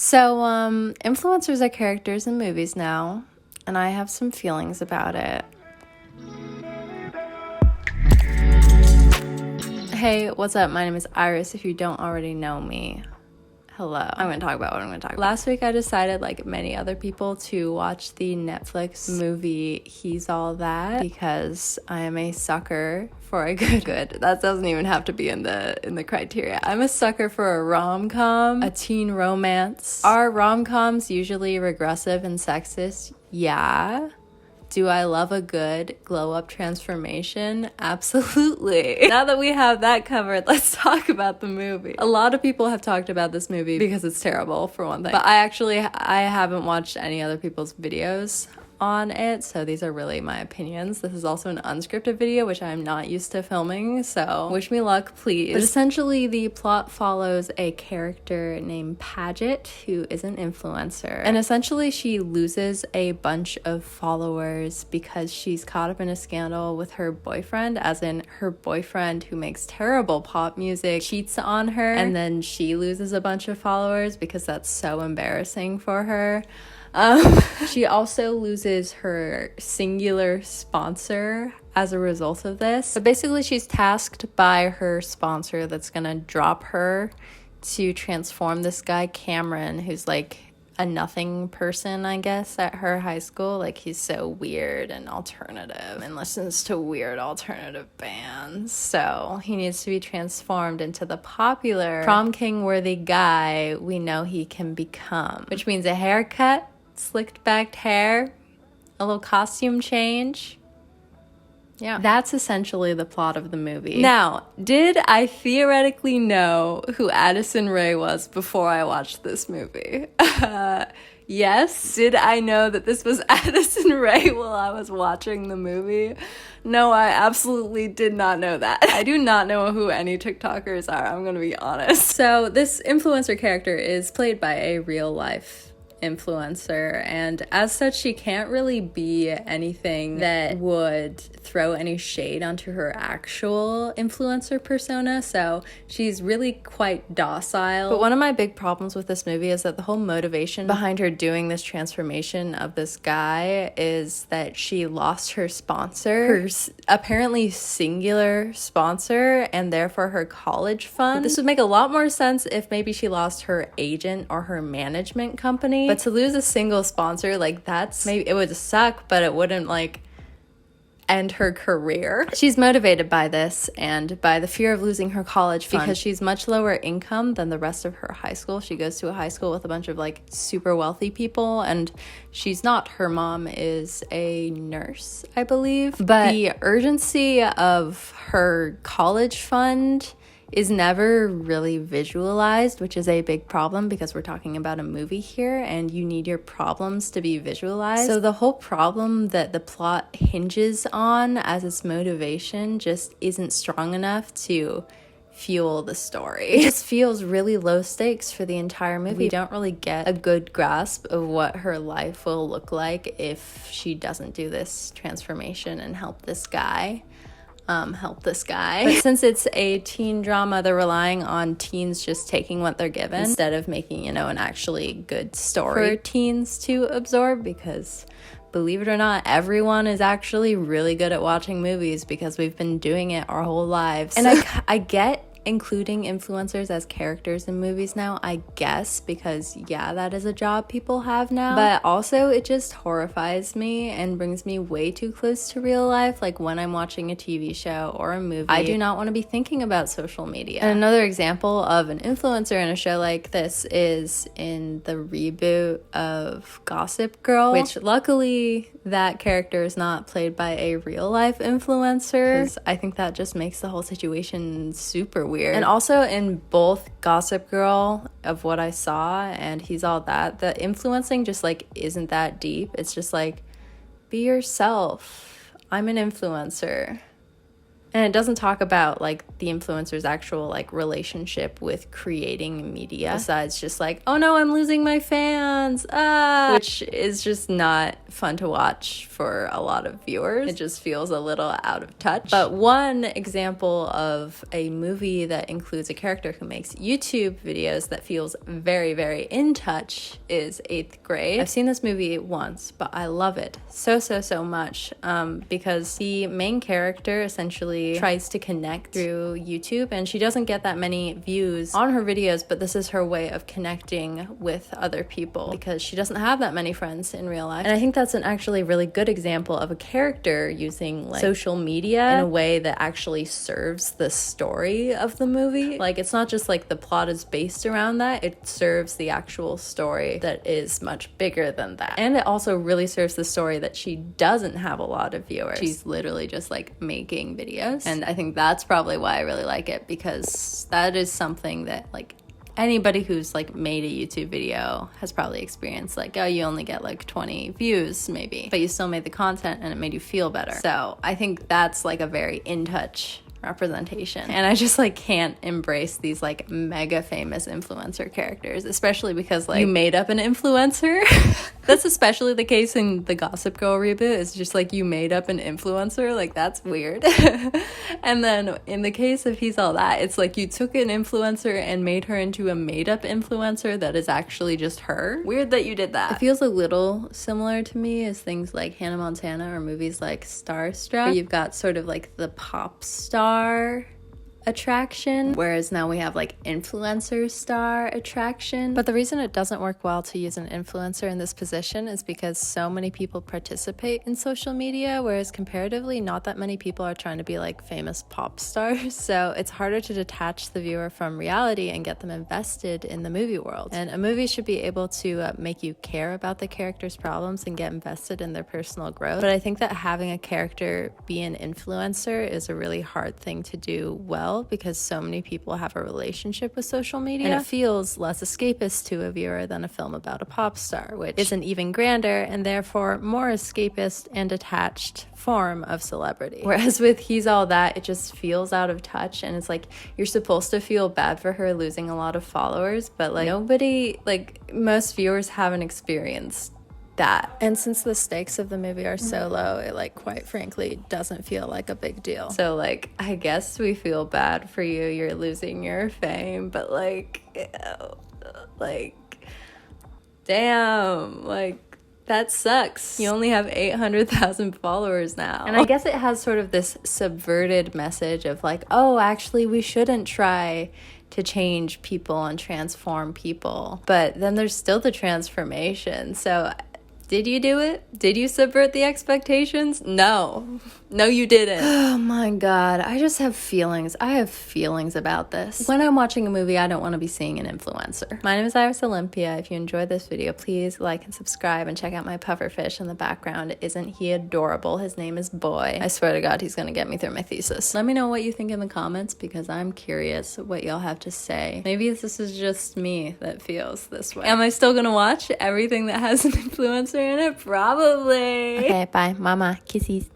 So, influencers are characters in movies now, and I have some feelings about it. Hey, what's up? My name is Iris, if you don't already know me. Hello. I'm going to talk about what I'm going to talk about. Last week I decided, like many other people, to watch the Netflix movie He's All That because I am a sucker for a good. That doesn't even have to be in the criteria. I'm a sucker for a rom-com, a teen romance. Are rom-coms usually regressive and sexist? Yeah. Do I love a good glow-up transformation? Absolutely. Now that we have that covered, let's talk about the movie. A lot of people have talked about this movie because it's terrible, for one thing. But I haven't watched any other people's videos on it, so these are really my opinions. This is also an unscripted video, which I'm not used to filming, so wish me luck, please. But essentially, the plot follows a character named Paget, who is an influencer. And essentially, she loses a bunch of followers because she's caught up in a scandal with her boyfriend, as in her boyfriend who makes terrible pop music cheats on her, and then she loses a bunch of followers because that's so embarrassing for her. She also loses her singular sponsor as a result of this. But basically, she's tasked by her sponsor that's gonna drop her to transform this guy, Cameron, who's like a nothing person, I guess, at her high school. Like, he's so weird and alternative and listens to weird alternative bands. So he needs to be transformed into the popular prom king worthy guy we know he can become, which means a haircut, slicked back hair, a little costume change. Yeah, that's essentially the plot of the movie. Now, did I theoretically know who Addison Rae was before I watched this movie? Yes. Did I know that this was Addison Rae while I was watching the movie? No, I absolutely did not know that. I do not know who any TikTokers are, I'm gonna be honest. So this influencer character is played by a real life influencer, and as such she can't really be anything that would throw any shade onto her actual influencer persona, so she's really quite docile. But one of my big problems with this movie is that the whole motivation behind her doing this transformation of this guy is that she lost her sponsor, her apparently singular sponsor, and therefore her college fund. But this would make a lot more sense if maybe she lost her agent or her management company. But to lose a single sponsor, like, that's, maybe it would suck, but it wouldn't like end her career. She's motivated by this and by the fear of losing her college fund because she's much lower income than the rest of her high school. She goes to a high school with a bunch of like super wealthy people, and she's not. Her mom is a nurse, I believe. But the urgency of her college fund is never really visualized, which is a big problem because we're talking about a movie here and you need your problems to be visualized. So the whole problem that the plot hinges on as its motivation just isn't strong enough to fuel the story. It just feels really low stakes for the entire movie. We don't really get a good grasp of what her life will look like if she doesn't do this transformation and help this guy. But since it's a teen drama, they're relying on teens just taking what they're given instead of making, an actually good story for teens to absorb, because believe it or not, everyone is actually really good at watching movies because we've been doing it our whole lives. And I get including influencers as characters in movies now, I guess, because yeah, that is a job people have now. But also it just horrifies me and brings me way too close to real life. Like when I'm watching a TV show or a movie, I do not want to be thinking about social media. And another example of an influencer in a show like this is in the reboot of Gossip Girl, which luckily that character is not played by a real life influencer, because I think that just makes the whole situation super weird. And also in both Gossip Girl, of what I saw, and He's All That, the influencing just like isn't that deep. It's just like, be yourself. I'm an influencer. And it doesn't talk about like the influencer's actual like relationship with creating media, besides just like, oh no, I'm losing my fans, which is just not fun to watch for a lot of viewers. It just feels a little out of touch. But one example of a movie that includes a character who makes YouTube videos that feels very, very in touch is 8th Grade. I've seen this movie once, but I love it so much because the main character essentially tries to connect through YouTube, and she doesn't get that many views on her videos, but this is her way of connecting with other people because she doesn't have that many friends in real life. And I think that's an actually really good example of a character using like social media in a way that actually serves the story of the movie. Like, it's not just like the plot is based around that, it serves the actual story that is much bigger than that. And it also really serves the story that she doesn't have a lot of viewers. She's literally just like making videos. And I think that's probably why I really like it, because that is something that like anybody who's like made a YouTube video has probably experienced. Like, oh, you only get like 20 views maybe, but you still made the content and it made you feel better. So I think that's like a very in touch representation. And I just like can't embrace these like mega famous influencer characters, especially because like you made up an influencer. That's especially the case in the Gossip Girl reboot. It's just like you made up an influencer, like that's weird. And then in the case of He's All That, it's like you took an influencer and made her into a made up influencer that is actually just her. Weird that you did that. It feels a little similar to me as things like Hannah Montana or movies like Starstruck, where you've got sort of like the pop star attraction, whereas now we have like influencer star attraction. But the reason it doesn't work well to use an influencer in this position is because so many people participate in social media, whereas comparatively not that many people are trying to be like famous pop stars. So it's harder to detach the viewer from reality and get them invested in the movie world. And a movie should be able to make you care about the character's problems and get invested in their personal growth. But I think that having a character be an influencer is a really hard thing to do well, because so many people have a relationship with social media, and it feels less escapist to a viewer than a film about a pop star, which is an even grander and therefore more escapist and attached form of celebrity. Whereas with He's All That, it just feels out of touch, and it's like you're supposed to feel bad for her losing a lot of followers, but like nobody, like most viewers haven't experienced that. And since the stakes of the movie are so low, it like quite frankly doesn't feel like a big deal. So like I guess we feel bad for you, you're losing your fame, but like damn, like that sucks. You only have 800,000 followers now. And I guess it has sort of this subverted message of like, oh, actually we shouldn't try to change people and transform people. But then there's still the transformation. So did you do it? Did you subvert the expectations? No. No, you didn't. Oh my God. I just have feelings. I have feelings about this. When I'm watching a movie, I don't want to be seeing an influencer. My name is Iris Olympia. If you enjoyed this video, please like and subscribe and check out my pufferfish in the background. Isn't he adorable? His name is Boy. I swear to God, he's going to get me through my thesis. Let me know what you think in the comments, because I'm curious what y'all have to say. Maybe this is just me that feels this way. Am I still going to watch everything that has an influencer in it? Probably. Okay, bye. Mama. Kisses.